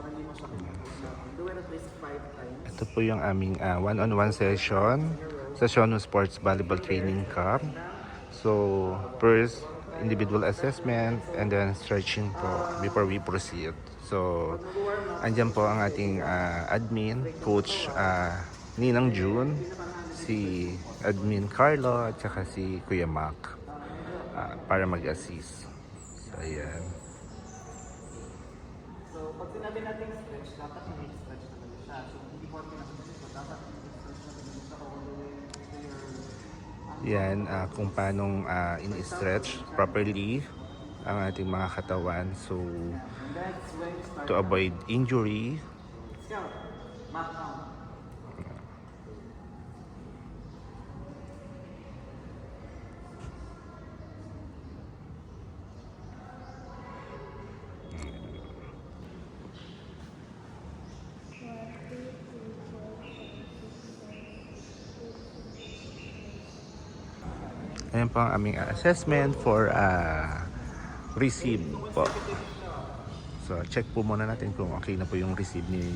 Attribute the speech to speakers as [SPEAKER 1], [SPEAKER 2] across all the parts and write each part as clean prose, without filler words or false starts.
[SPEAKER 1] para hindi masakit ang natin. Do it at least 5 times.
[SPEAKER 2] Ito po yung aming one-on-one session sa Shono Sports Volleyball Training Camp. So, first, individual assessment and then stretching po before we proceed. So, andyan po ang ating admin, Coach Ninang June, si Admin Carlo at saka si Kuya Mac para mag-assist. So, ayan.
[SPEAKER 1] So, pag sinabi natin stretch, dapat may stretch na talaga siya. So, hindi po natin natin dapat stretch na talaga siya all the way to your...
[SPEAKER 2] Yan, kung paanong in-stretch properly ang ating mga katawan. So,
[SPEAKER 1] That's when you start.
[SPEAKER 2] to avoid injury.
[SPEAKER 1] Let's go. Back down.
[SPEAKER 2] Ayan po ang aming assessment for receive po. So, check po muna natin kung okay na po yung receive ni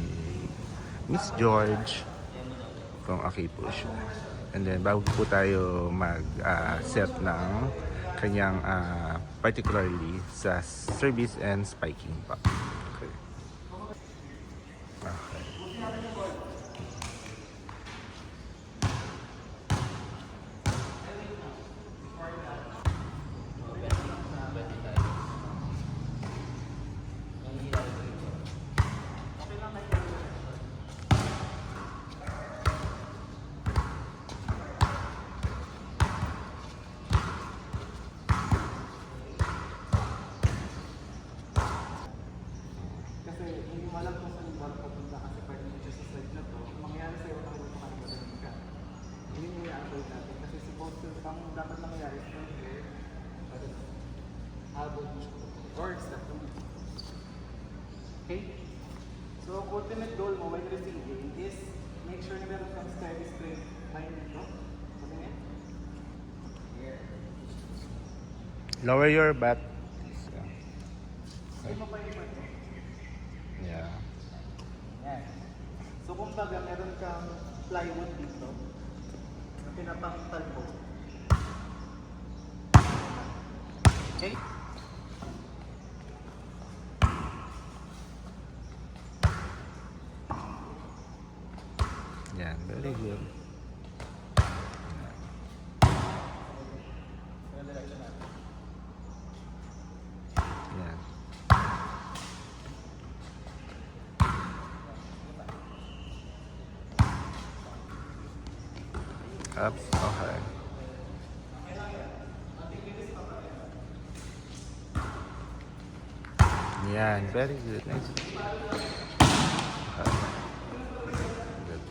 [SPEAKER 2] Miss George. Kung okay po siya. And then, bago po tayo mag-set ng kanyang particularly sa service and spiking pa. Okay. Okay.
[SPEAKER 1] Kasi hindi mo alam kung saan ball papunta kasi pwede mo siya sa side na to. Kung mangyari sa'yo, nakalimutan ka na magaling ka. Hindi mo i-avoid natin. Kasi supposed to, ang dapat na mangyari is from here, habol mo siya or step to me. Okay? So, ang ultimate goal mo when receiving is make sure na meron kang steady straight line dito. Patingin. Here.
[SPEAKER 2] Lower your butt.
[SPEAKER 1] Hindi mo pa iwan mo.
[SPEAKER 2] Yeah.
[SPEAKER 1] Yan. So, kumbaga, meron kang plywood dito na pinapangtal mo. Okay?
[SPEAKER 2] Yan, very good. Yan. Up, okay. Yan, very good. Nice. Okay. Good.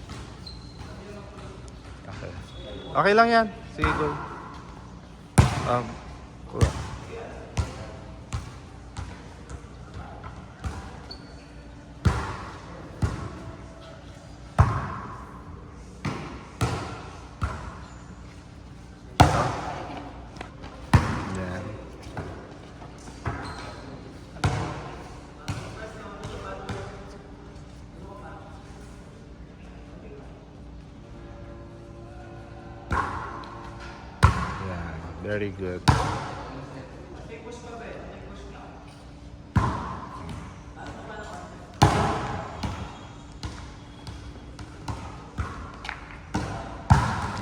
[SPEAKER 2] Okay. Okay lang yan. Sige, go. Kuha. Yan. Yan, very good.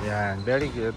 [SPEAKER 2] Yan, very good.